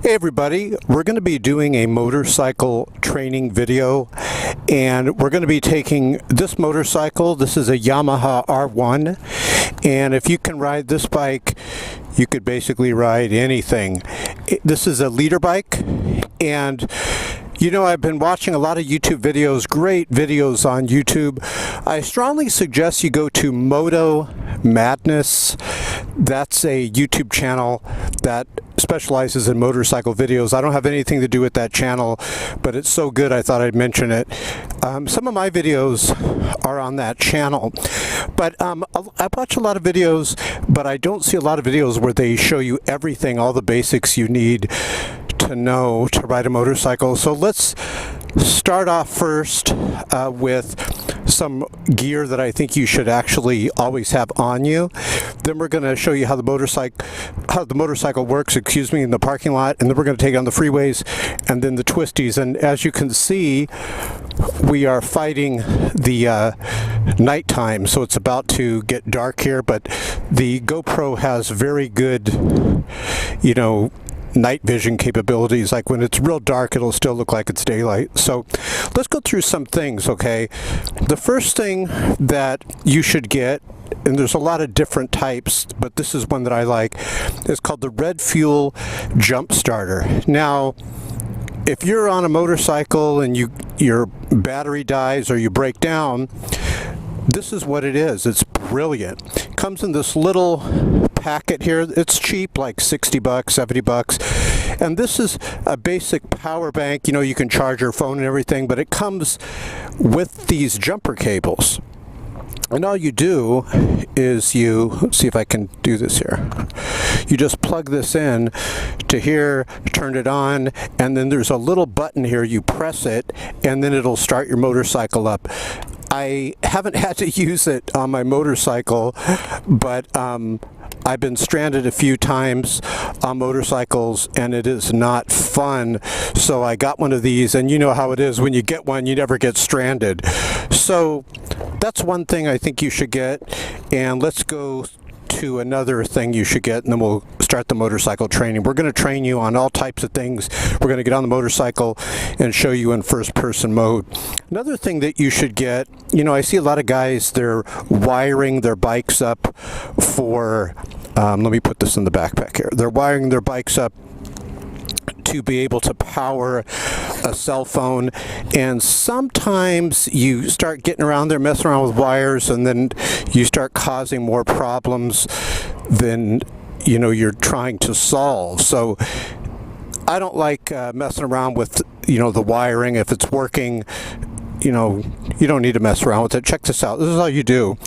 Hey everybody, we're going to be doing a motorcycle training video, and we're going to be taking this motorcycle. This is a Yamaha R1, and if you can ride this bike, you could basically ride anything. This is a leader bike, and you know, I've been watching a lot of YouTube videos, great videos on YouTube. I strongly suggest you go to Moto Madness. That's a YouTube channel that specializes in motorcycle videos. I don't have anything to do with that channel, but it's so good I thought I'd mention it. Some of my videos are on that channel, but I watch a lot of videos, but I don't see a lot of videos where they show you everything, all the basics you need to know to ride a motorcycle. So let's start off first with some gear that I think you should actually always have on you. Then we're going to show you how the motorcycle works, in the parking lot, and then we're going to take it on the freeways and then the twisties. And as you can see, we are fighting the nighttime, so it's about to get dark here, but the GoPro has very good, night vision capabilities. Like when it's real dark, it'll still look like it's daylight. So let's go through some things, okay? The first thing that you should get, and there's a lot of different types, but this is one that I like, is called the Red Fuel Jump Starter. Now, if you're on a motorcycle and your battery dies or you break down, this is what it is. It's brilliant. It comes in this little packet here. It's cheap, like 60 bucks, 70 bucks. And this is a basic power bank. You can charge your phone and everything, but it comes with these jumper cables. And all you do is let's see if I can do this here. You just plug this in to here, turn it on, and then there's a little button here. You press it, and then it'll start your motorcycle up. I haven't had to use it on my motorcycle, but I've been stranded a few times on motorcycles, and it is not fun. So I got one of these, and you know how it is. When you get one, you never get stranded. So that's one thing I think you should get. And let's go to another thing you should get, and then we'll start the motorcycle training. We're going to train you on all types of things. We're going to get on the motorcycle and show you in first-person mode. Another thing that you should get, I see a lot of guys, they're wiring their bikes up for, let me put this in the backpack here. They're wiring their bikes up to be able to power a cell phone, and sometimes you start getting around there, messing around with wires, and then you start causing more problems than you're trying to solve. So I don't like messing around with the wiring. If it's working, you don't need to mess around with it. Check this out. This is all you do.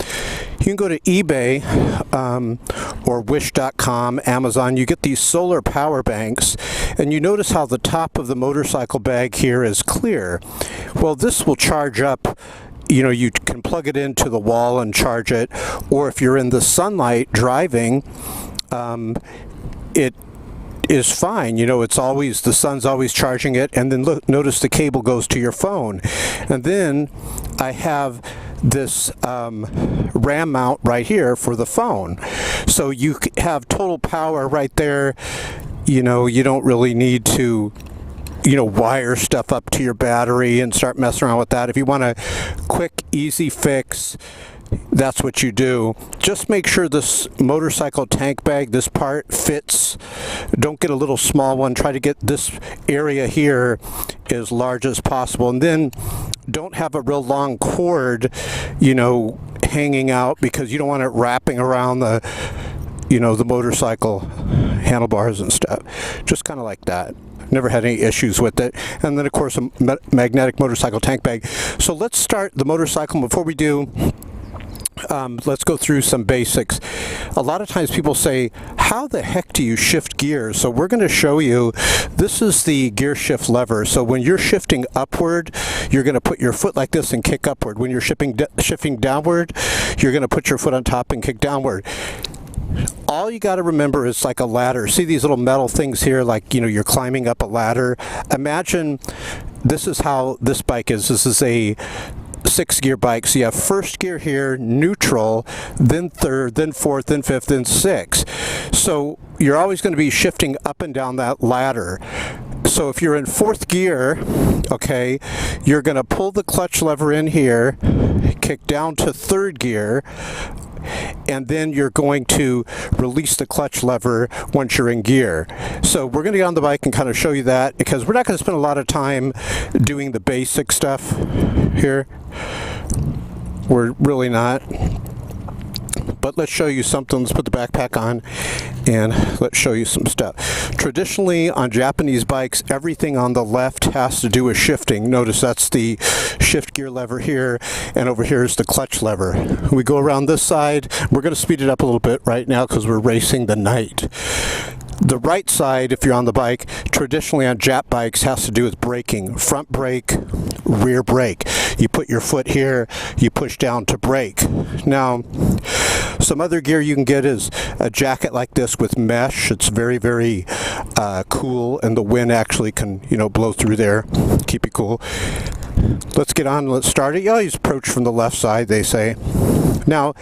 You can go to eBay or Wish.com, Amazon. You get these solar power banks, and you notice how the top of the motorcycle bag here is clear. Well, this will charge up. You can plug it into the wall and charge it, or if you're in the sunlight driving, it is fine. It's always, the sun's always charging it. And then look, notice the cable goes to your phone. And then I have this RAM mount right here for the phone. So you have total power right there. You don't really need to wire stuff up to your battery and start messing around with that. If you want a quick, easy fix, that's what you do. Just make sure this motorcycle tank bag, this part, fits. Don't get a little small one. Try to get this area here as large as possible. And then don't have a real long cord, hanging out, because you don't want it wrapping around the motorcycle handlebars and stuff. Just kind of like that. Never had any issues with it. And then, of course, a magnetic motorcycle tank bag. So let's start the motorcycle. Before we do, let's go through some basics. A lot of times people say, how the heck do you shift gears? So we're going to show you. This is the gear shift lever. So when you're shifting upward, you're going to put your foot like this and kick upward. When you're shifting downward, you're going to put your foot on top and kick downward. All you got to remember is like a ladder. See these little metal things here, like you're climbing up a ladder. Imagine this is how this bike is. This is a 6-gear bike. So you have first gear here, neutral, then third, then fourth, then fifth, then sixth. So you're always going to be shifting up and down that ladder. So if you're in fourth gear, okay, you're going to pull the clutch lever in here, kick down to third gear, and then you're going to release the clutch lever once you're in gear. So we're going to get on the bike and kind of show you that, because we're not going to spend a lot of time doing the basic stuff here. We're really not. But let's show you something. Let's put the backpack on and let's show you some stuff. Traditionally on Japanese bikes, everything on the left has to do with shifting. Notice that's the shift gear lever here, and over here is the clutch lever. We go around this side. We're going to speed it up a little bit right now because we're racing the night. The right side, if you're on the bike, traditionally on Jap bikes, has to do with braking. Front brake, rear brake. You put your foot here, you push down to brake. Now, some other gear you can get is a jacket like this with mesh. It's very, very cool, and the wind actually can, blow through there, keep you cool. Let's get on, let's start it. You always approach from the left side, they say. Now,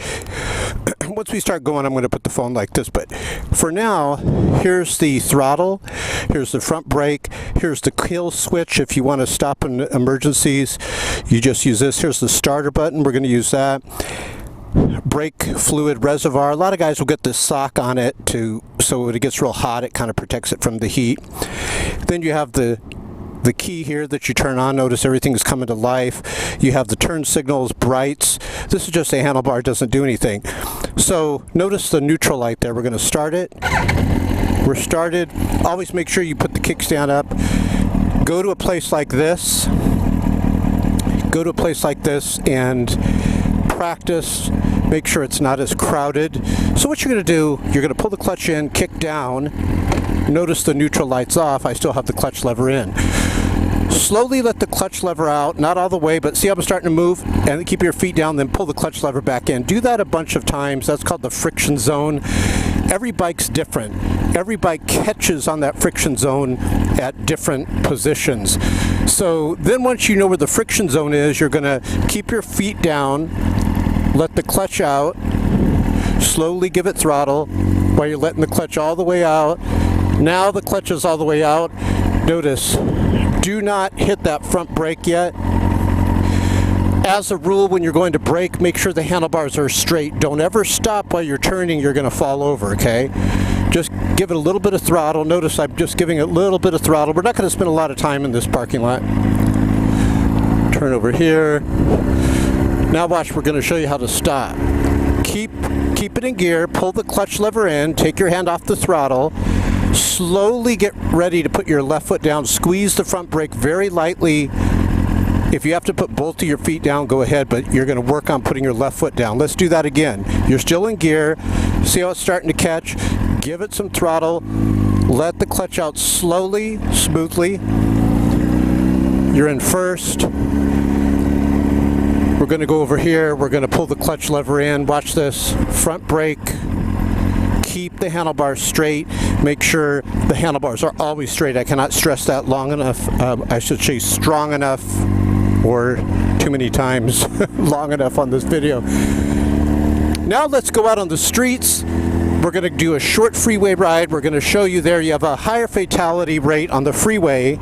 once we start going, I'm going to put the phone like this, but for now, here's the throttle, here's the front brake, here's the kill switch. If you want to stop in emergencies, you just use this. Here's the starter button, we're going to use that. Brake fluid reservoir. A lot of guys will get this sock on it so when it gets real hot, it kind of protects it from the heat. Then you have the key here that you turn on. Notice everything's coming to life. You have the turn signals, brights. This is just a handlebar, it doesn't do anything. So notice the neutral light there. We're going to start it. We're started. Always make sure you put the kickstand up. Go to a place like this. Go to a place like this and practice. Make sure it's not as crowded. So what you're going to do, you're going to pull the clutch in, kick down. Notice the neutral light's off. I still have the clutch lever in. Slowly let the clutch lever out, not all the way, but see how I'm starting to move? And keep your feet down, then pull the clutch lever back in. Do that a bunch of times. That's called the friction zone. Every bike's different. Every bike catches on that friction zone at different positions. So then once you know where the friction zone is, you're going to keep your feet down, let the clutch out, slowly give it throttle while you're letting the clutch all the way out. Now the clutch is all the way out. Notice, do not hit that front brake yet. As a rule, when you're going to brake, make sure the handlebars are straight. Don't ever stop while you're turning. You're going to fall over, okay? Just give it a little bit of throttle. Notice I'm just giving it a little bit of throttle. We're not going to spend a lot of time in this parking lot. Turn over here. Now watch, we're going to show you how to stop. Keep it in gear, pull the clutch lever in, take your hand off the throttle, slowly get ready to put your left foot down, squeeze the front brake very lightly. If you have to put both of your feet down, go ahead, but you're going to work on putting your left foot down. Let's do that again. You're still in gear, see how it's starting to catch, give it some throttle, let the clutch out slowly, smoothly. You're in first. We're going to go over here, we're going to pull the clutch lever in, watch this, front brake, keep the handlebars straight, make sure the handlebars are always straight. I cannot stress that long enough, I should say strong enough, or too many times long enough on this video. Now let's go out on the streets. We're going to do a short freeway ride. We're going to show you there you have a higher fatality rate on the freeway,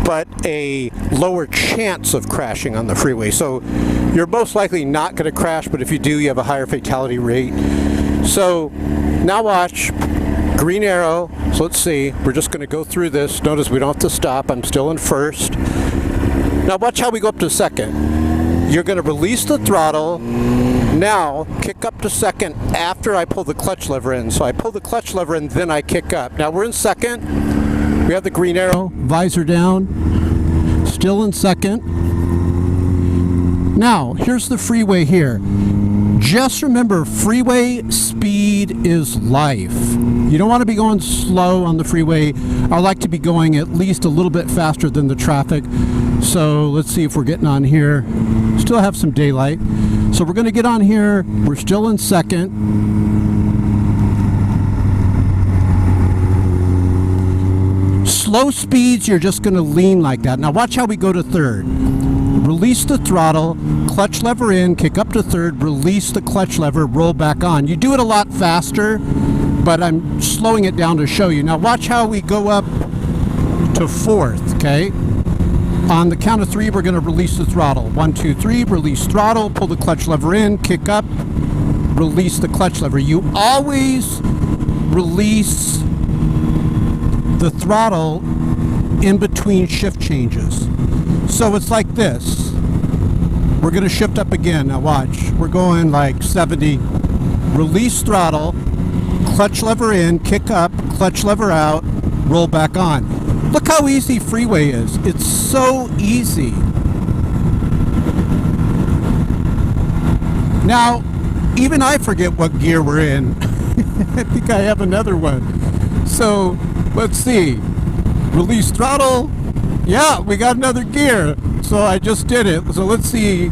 but a lower chance of crashing on the freeway. So you're most likely not going to crash, but if you do, you have a higher fatality rate. So now watch, green arrow. So let's see, we're just going to go through this. Notice we don't have to stop, I'm still in first. Now watch how we go up to second. You're going to release the throttle. Now kick up to second after I pull the clutch lever in. So I pull the clutch lever in, then I kick up. Now we're in second. We have the green arrow, visor down, still in second. Now, here's the freeway here. Just remember, freeway speed is life. You don't want to be going slow on the freeway. I like to be going at least a little bit faster than the traffic. So let's see if we're getting on here. Still have some daylight. So we're going to get on here. We're still in second. Slow speeds, you're just going to lean like that. Now watch how we go to third. release the throttle, clutch lever in, kick up to third, release the clutch lever, roll back on. You do it a lot faster, but I'm slowing it down to show you. Now watch how we go up to fourth, okay? On the count of three, we're going to release the throttle. 1, 2, 3, release throttle, pull the clutch lever in, kick up, release the clutch lever. You always release the throttle in between shift changes. So it's like this. We're going to shift up again. Now watch. We're going like 70. Release throttle, clutch lever in, kick up, clutch lever out, roll back on. Look how easy freeway is. It's so easy. Now, even I forget what gear we're in. I think I have another one. So, let's see. Release throttle. Yeah, we got another gear. So I just did it. So let's see.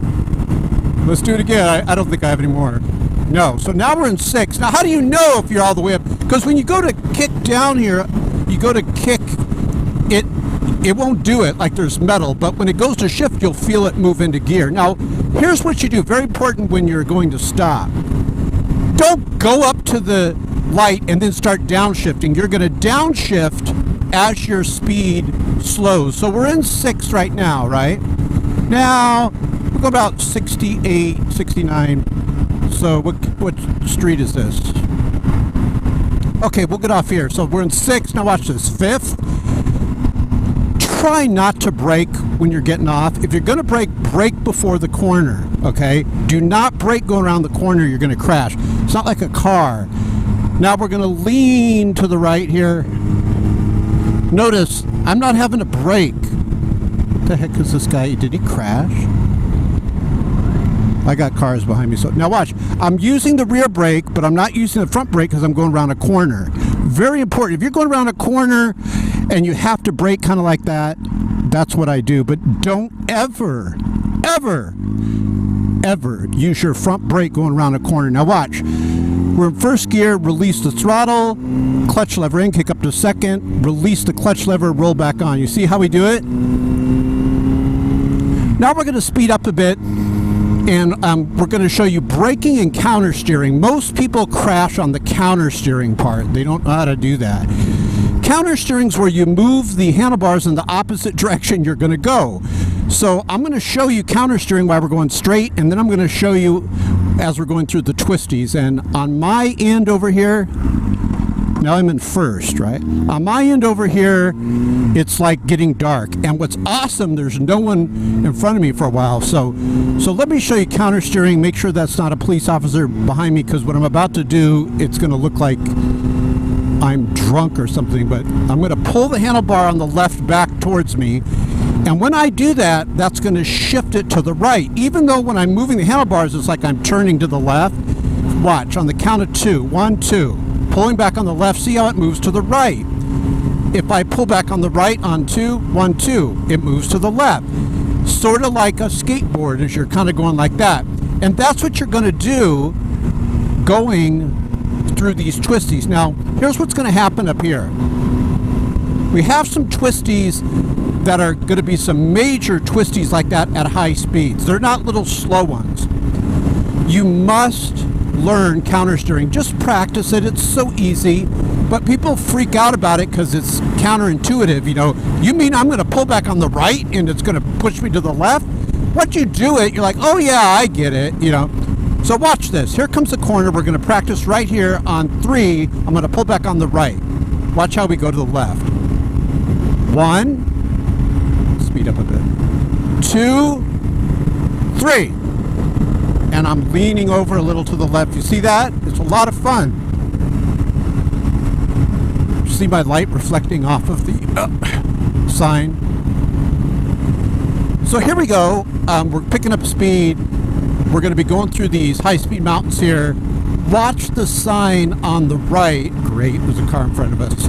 Let's do it again. I don't think I have any more. No. So now we're in 6. Now, how do you know if you're all the way up? Because when you go to kick down here, you go to kick, it won't do it like there's metal, but when it goes to shift, you'll feel it move into gear. Now, here's what you do. Very important when you're going to stop. Don't go up to the light and then start downshifting. You're going to downshift as your speed slows. So we're in 6 right now, right? Now, we'll go about 68, 69. So what street is this? Okay, we'll get off here. So we're in 6. Now watch this. 5th. Try not to brake when you're getting off. If you're going to brake, brake before the corner, okay? Do not brake going around the corner. You're going to crash. It's not like a car. Now we're going to lean to the right here. Notice, I'm not having to brake. What the heck is this guy? Did he crash? I got cars behind me. So now watch. I'm using the rear brake, but I'm not using the front brake because I'm going around a corner. Very important. If you're going around a corner and you have to brake kind of like that, that's what I do. But don't ever, ever, ever use your front brake going around a corner. Now watch. We're in first gear, release the throttle, clutch lever in, kick up to second, release the clutch lever, roll back on. You see how we do it? Now we're going to speed up a bit. And we're going to show you braking and counter steering. Most people crash on the counter steering part. They don't know how to do that. Counter steering is where you move the handlebars in the opposite direction you're going to go. So I'm going to show you counter steering while we're going straight, and then I'm going to show you as we're going through the twisties. And on my end over here, now I'm in first, right? On my end over here, it's like getting dark. And what's awesome, there's no one in front of me for a while. So let me show you counter steering. Make sure that's not a police officer behind me, because what I'm about to do, it's going to look like I'm drunk or something. But I'm going to pull the handlebar on the left back towards me. And when I do that, that's going to shift it to the right. Even though when I'm moving the handlebars, it's like I'm turning to the left. Watch, on the count of 2. 1, 2. Pulling back on the left, see how it moves to the right. If I pull back on the right on 2, 1, 2, it moves to the left. Sort of like a skateboard as you're kind of going like that. And that's what you're going to do going through these twisties. Now, here's what's going to happen up here. We have some twisties that are going to be some major twisties like that at high speeds. They're not little slow ones. You must learn counter steering. Just practice it. It's so easy, but people freak out about it because it's counterintuitive. You know, you mean I'm going to pull back on the right and it's going to push me to the left? Once you do it, you're like, oh yeah, I get it, you know. So watch this. Here comes the corner. We're going to practice right here on 3. I'm going to pull back on the right. Watch how we go to the left. 1, speed up a bit. 2, 3. And I'm leaning over a little to the left. You see that? It's a lot of fun. See my light reflecting off of the sign. So here we go. We're picking up speed. We're going to be going through these high-speed mountains here. Watch the sign on the right. Great, there's a car in front of us.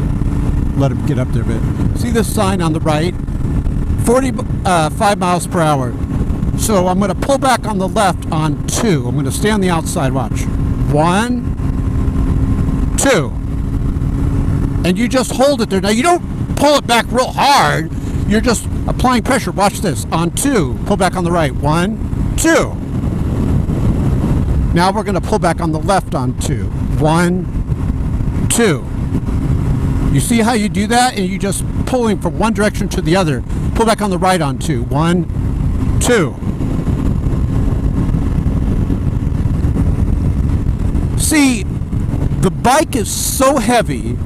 Let him get up there a bit. See this sign on the right? 45 miles per hour. So I'm going to pull back on the left on 2. I'm going to stay on the outside. Watch. 1, 2. And you just hold it there. Now you don't pull it back real hard. you're just applying pressure. Watch this. On 2, pull back on the right. 1, 2. Now we're going to pull back on the left on 2. 1, 2. You see how you do that? And you just pulling from one direction to the other. Pull back on the right on 2. 1, 2. See, the bike is so heavy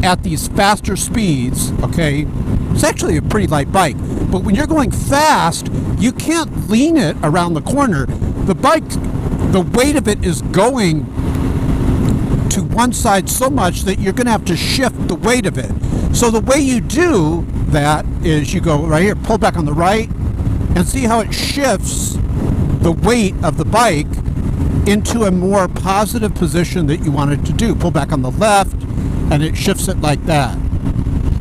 at these faster speeds, okay? It's actually a pretty light bike. But when you're going fast, you can't lean it around the corner. The bike, the weight of it is going to one side so much that you're going to have to shift the weight of it. So the way you do that is you go right here, pull back on the right, and see how it shifts the weight of the bike into a more positive position that you want it to do. Pull back on the left, and it shifts it like that.